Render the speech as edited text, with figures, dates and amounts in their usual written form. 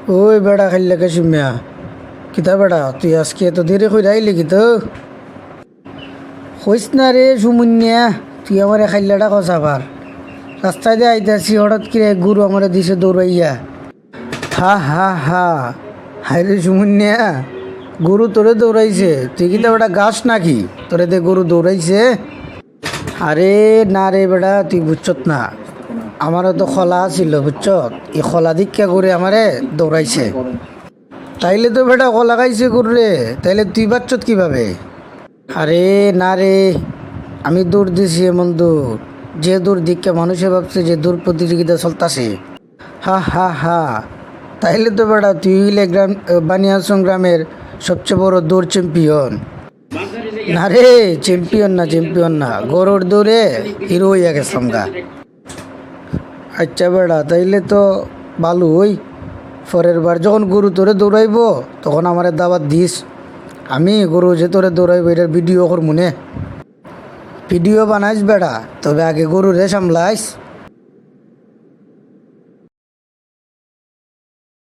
ওই বেড়া খাইলে কে সুমিয়া কিতা বেড়া তুই আজকে এত দেরি করে আইলি কি তো হইস না রে সুমুন্যা তুই আমার খাইলাটা কষাবার রাস্তায় দিয়ে আইতাছি হঠাৎ করে গুরু আমার দিছে দৌড়াইয়া হা হা হা হাই রে সুমুন্যা গরু তোরে দৌড়াইছে তুই কিতা বেটা গাছ নাকি তোরে দে গরু দৌড়াইছে আরে না রে বেটা তুই বুঝছত না আমারও তো খলা ছিল বুঝছত এই খলা দীক্ষা করে আমারে দৌড়াইছে তাইলে তো বেটা কলা খাইছে করলে তাইলে তুই বাচ্চত কিভাবে আরে না রে আমি দৌড় দিছি এমন দৌড় যে দৌড় দীক্ষা মানুষে ভাবছে যে দৌড় প্রতিযোগিতা চলতেছে হা হা হা তাইলে তো বেটা তুই হইলে গ্রাম বানিয়াসং গ্রামের সবচেয়ে বড় দৌড় চ্যাম্পিয়ন না রে চ্যাম্পিয়ন না গরুর দৌড়ে হিরো হইয়া গেছাম গা আচ্ছা বেড়া তাইলে তো ভালো ওই পরের বার যখন গরু তোরে দৌড়াইব তখন আমার দাবাত দিস আমি গরু যে তোরে দৌড়াইব এটার ভিডিও কর মনে ভিডিও বানাইস বেড়া তবে আগে গরু রে সামলাইস